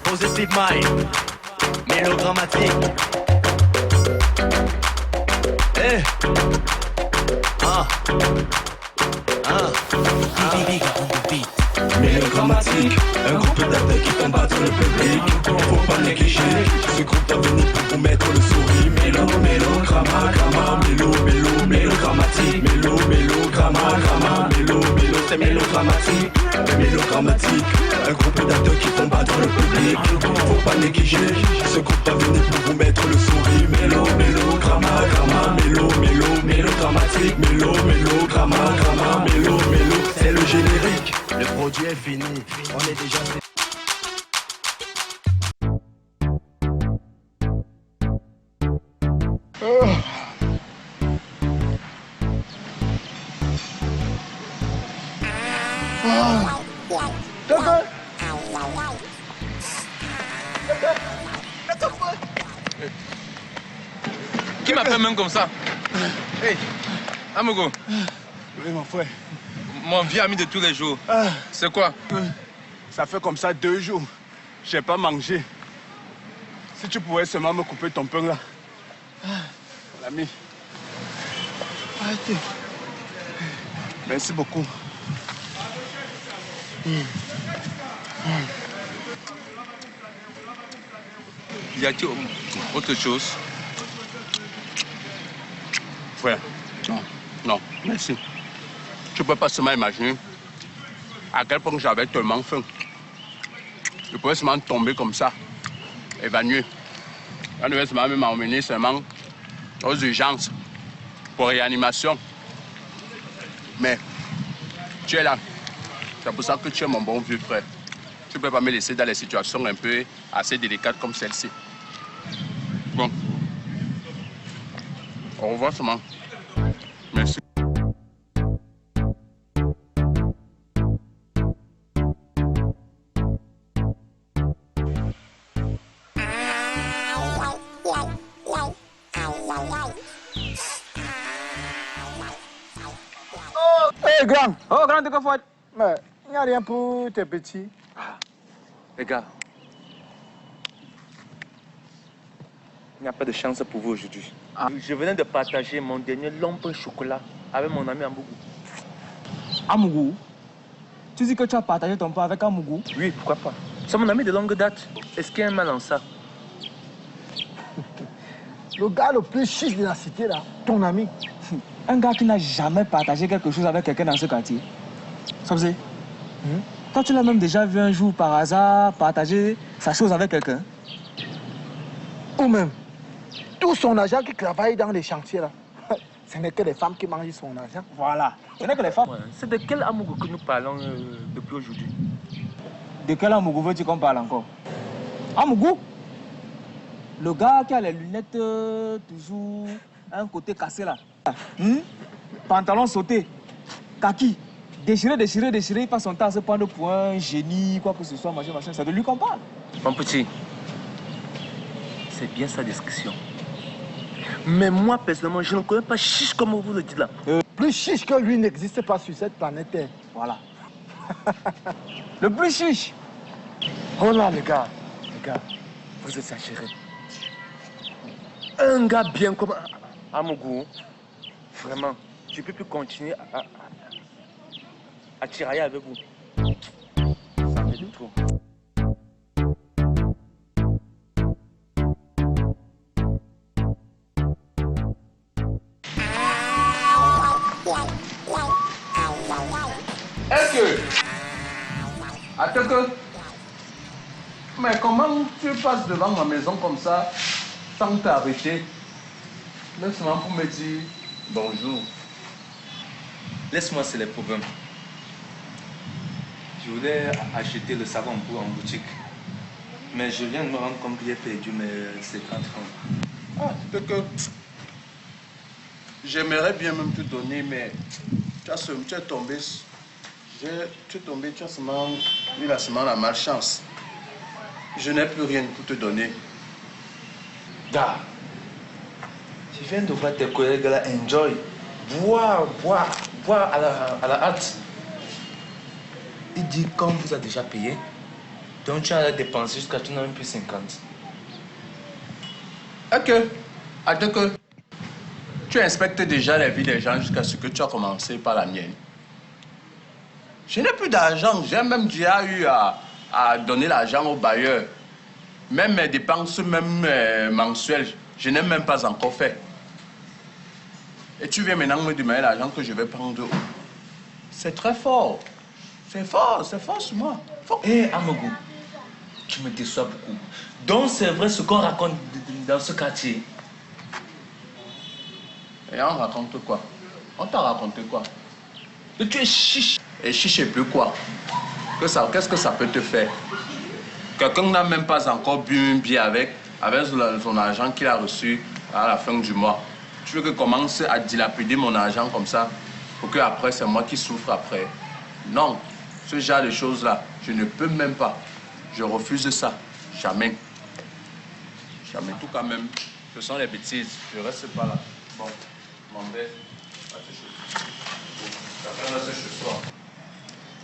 Positive mind, mélodrammatique. Mélodrammatique, un groupe d'acteurs qui font battre le public. Faut pas négliger, ce groupe doit venir pour vous mettre le sourire. Mélodrammatique. C'est mélodrammatique. Mélodrammatique, un groupe d'acteurs qui font battre le public. Faut pas négliger, ce groupe doit venir pour vous mettre le sourire. Mélodrammatique. C'est le générique. Le produit est fini, on est déjà... Qui m'appelle même comme ça? Hey, Amogo. Oui, mon frère. Mon vieux ami de tous les jours. C'est quoi? Ça fait comme ça 2 jours. J'ai pas mangé. Si tu pouvais seulement me couper ton pain là. L'ami. Arrêtez. Merci beaucoup. Y a-t-il autre chose? Frère, non, merci. Tu peux pas seulement imaginer à quel point j'avais tellement faim. Je pouvais seulement tomber comme ça, évanoui. On devait seulement m'emmener seulement aux urgences pour réanimation. Mais tu es là. C'est pour ça que tu es mon bon vieux frère. Tu ne peux pas me laisser dans les situations un peu assez délicates comme celle-ci. Bon. Au revoir seulement. Merci. Hey, grand! Oh, grand, de quoi faut être? Mais il n'y a rien pour tes petits. Les gars, il n'y a pas de chance pour vous aujourd'hui. Je venais de partager mon dernier long pain chocolat avec mon ami Amougou. Amougou? Tu dis que tu as partagé ton pain avec Amougou? Oui, pourquoi pas? C'est mon ami de longue date. Est-ce qu'il y a un mal en ça? Le gars le plus chiche de la cité, là, ton ami. Un gars qui n'a jamais partagé quelque chose avec quelqu'un dans ce quartier. Ça faisait? Toi, tu l'as même déjà vu un jour par hasard partager sa chose avec quelqu'un? Ou même, tout son argent qui travaille dans les chantiers, là, ce n'est que les femmes qui mangent son argent. Voilà. Ce n'est que les femmes. Ouais. C'est de quel Amougou que nous parlons depuis aujourd'hui? De quel Amougou veux-tu qu'on parle encore? Amougou? Le gars qui a les lunettes toujours un côté cassé là. Pantalon sauté, kaki, déchiré, il passe son temps à se prendre pour un génie, quoi que ce soit, machin. C'est de lui qu'on parle. Mon petit, c'est bien sa description. Mais moi, personnellement, je ne connais pas chiche comme vous le dites là. Plus chiche que lui n'existe pas sur cette planète Terre. Voilà. Le plus chiche. Oh là, les gars, vous exagérez. Un gars bien comme Amougou, vraiment, je ne peux plus continuer à tirailler avec vous. Ça me dit trop. Est-ce que... Attends que... Mais comment tu passes devant ma maison comme ça, sans t'arrêter? Même seulement pour me dire bonjour. Laisse-moi, c'est les problèmes. Je voulais acheter le savon en boutique. Mais je viens de me rendre compte que j'ai perdu mes 50 francs. Ah, c'est que... J'aimerais bien même te donner, mais tu es tombé... Tu as seulement eu la malchance. Je n'ai plus rien pour te donner. Gars, je viens de voir tes collègues là, enjoy. Boire à la hâte. Il dit, quand on vous a déjà payé, Donc tu as dépensé jusqu'à tu n'as même plus 50. Ok. Attends que tu inspectes déjà la vie des gens jusqu'à ce que tu as commencé par la mienne. Je n'ai plus d'argent. J'ai même déjà eu à donner l'argent au bailleur. Même mes dépenses, même mensuelles, je n'ai même pas encore fait. Et tu viens maintenant me demander l'argent que je vais prendre. C'est très fort. C'est fort sur moi. Hé, Amougou, tu me déçois beaucoup. Donc c'est vrai ce qu'on raconte dans ce quartier. Et on raconte quoi? On t'a raconté quoi? Que tu es chiche. Et chiche et plus quoi? Qu'est-ce que ça peut te faire? Quelqu'un n'a même pas encore bu un billet avec son argent qu'il a reçu à la fin du mois. Tu veux que je commence à dilapider mon argent comme ça pour que après c'est moi qui souffre après? Non, ce genre de choses-là, je ne peux même pas. Je refuse ça. Jamais. Jamais. Tout quand même, ce sont les bêtises. Je reste pas là. Bon, je m'en vais.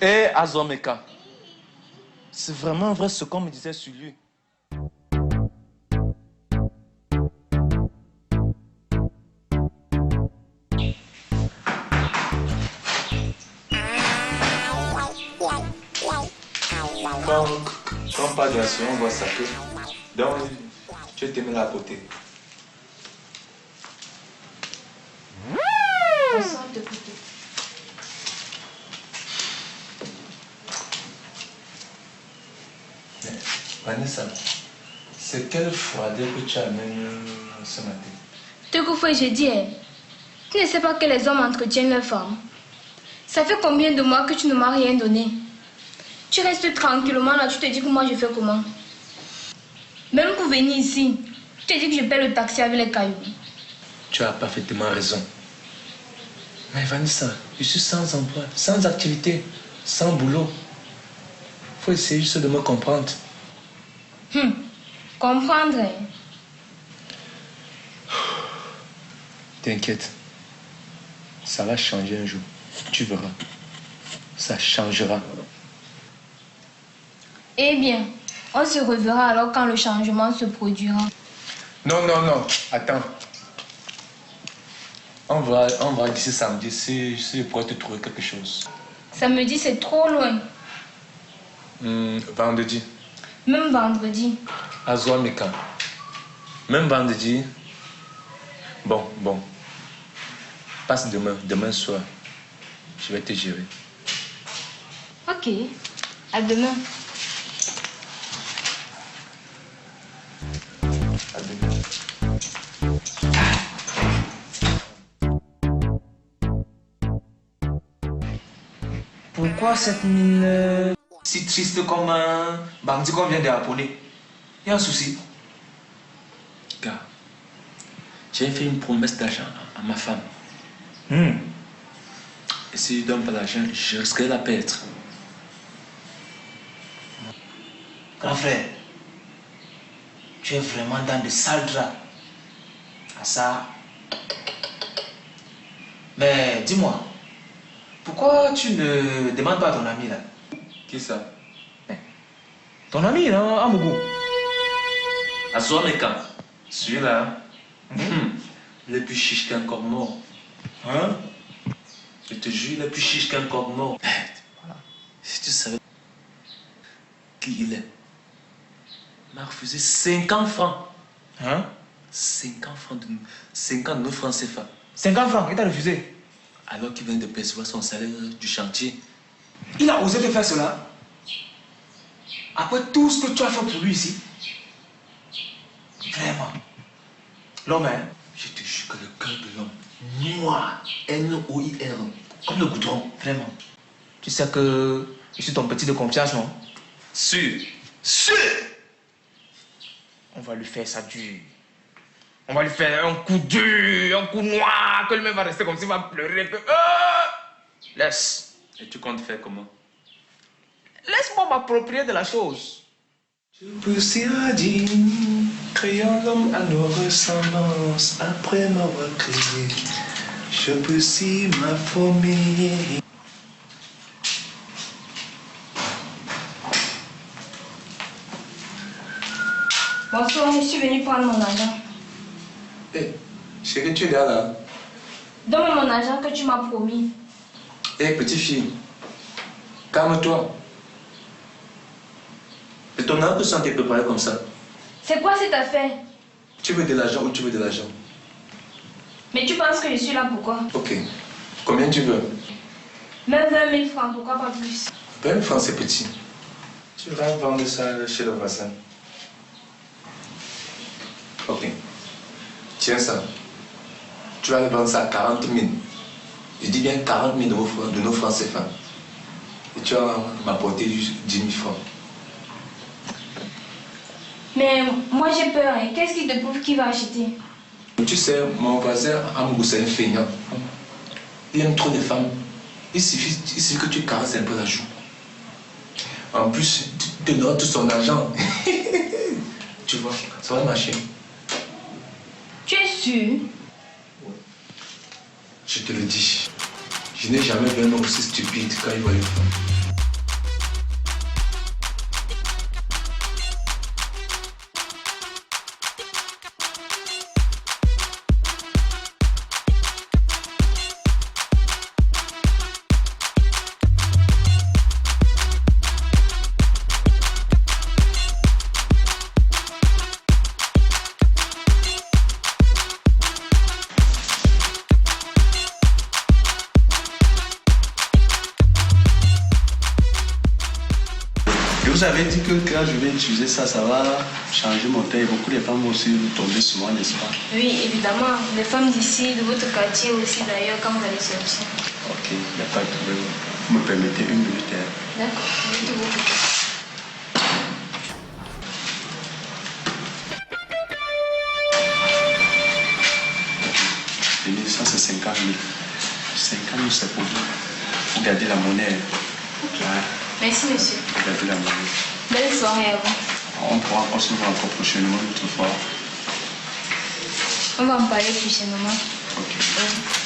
Hé, Azomeka, c'est vraiment vrai ce qu'on me disait sur lui. Quand on parle de la suite, on voit ça que. Donc, tu t'es mis là à côté. Vanessa, c'est quelle froideur que tu as amené ce matin? Te coup, je dis, tu ne sais pas que les hommes entretiennent leurs femmes. Ça fait combien de mois que tu ne m'as rien donné? Tu restes tranquillement là, tu te dis que moi je fais comment? Même pour venir ici, tu te dis que je paie le taxi avec les cailloux. Tu as parfaitement raison. Mais Vanessa, je suis sans emploi, sans activité, sans boulot. Il faut essayer juste de me comprendre. Comprendre. T'inquiète, ça va changer un jour. Tu verras. Ça changera. Eh bien, on se reverra alors quand le changement se produira. Non, non, non, attends. On va d'ici samedi si je pourrais te trouver quelque chose. Samedi, c'est trop loin. Vendredi. Même vendredi. À Zouameka. Même vendredi. Bon. Passe demain soir. Je vais te gérer. Ok. À demain. À demain. Pourquoi cette mine si triste comme un bandit qu'on vient de harponner? Il y a un souci. Gars, j'ai fait une promesse d'argent à ma femme. Et si je ne donne pas l'argent, je risquerai de la perdre. Grand frère, tu es vraiment dans de sales draps. Ah ça. Mais dis-moi, pourquoi tu ne demandes pas à ton ami là? Qui ça? Ton ami là, Amougou. Azouameka. Celui-là, il est plus chiche qu'un corps mort. Hein? Je te jure, il est plus chiche qu'un corps mort. Voilà. Si tu savais qui il est, il m'a refusé 50 francs. Hein? 50 9 francs CFA. 50 francs, il t'a refusé. Alors qu'il vient de percevoir son salaire du chantier. Il a osé te faire cela. Après tout ce que tu as fait pour lui ici. Vraiment. L'homme, hein? Je te jure que le cœur de l'homme, noir, N-O-I-R, comme le goudron. Vraiment. Tu sais que je suis ton petit de confiance, non? Sûr. On va lui faire ça dur. On va lui faire un coup dur, un coup noir, que le mec va rester comme s'il va pleurer. Laisse. Et tu comptes faire comment? Laisse-moi m'approprier de la chose. Je poussais à dire, créant l'homme à nos ressemblances, après m'avoir créé, je poussais ma famille. Bonsoir, je suis venue prendre mon argent. Hé, chérie, tu es là. Donne-moi mon argent que tu m'as promis. Hé, petite fille, calme-toi. Et ton âme peut sentir préparé comme ça. C'est quoi cette affaire? Tu veux de l'argent ou tu veux de l'argent? Mais tu penses que je suis là pourquoi? Ok. Combien tu veux? Même 20 000 francs, pourquoi pas plus? 20 000 francs, c'est petit. Tu vas vendre ça chez le voisin. Ok. Tiens ça. Tu vas le vendre ça à 40 000. Je dis bien 40 000 de nos francs CFA. Et tu vas m'apporter juste 10 000 francs. Mais moi j'ai peur, hein. Qu'est-ce qui te prouve qu'il va acheter? Tu sais, mon voisin Amougou, c'est un feignant. Il aime trop les femmes. Il suffit que tu caresses un peu la joue. En plus, tu te donnes tout son argent. Tu vois, ça va marcher. Tu es sûr? Je te le dis. Je n'ai jamais vu un homme aussi stupide quand il voit une femme. Vous avez dit que quand je vais utiliser ça, ça va changer mon teint. Beaucoup de femmes vont aussi tomber sur moi, n'est-ce pas? Oui, évidemment. Les femmes d'ici, de votre quartier aussi d'ailleurs, quand vous allez sortir. Ok, il n'y a pas de problème. Vous me permettez une minute. D'accord, je te vous. Ça, c'est 50 000. 50 000, c'est pour vous. Vous gardez la monnaie. Ok. Ouais. Merci, monsieur. Vous gardez la monnaie. Belle soirée à vous. On pourra encore se voir encore prochainement, une autre fois. On va en parler prochainement. Ok. Oui.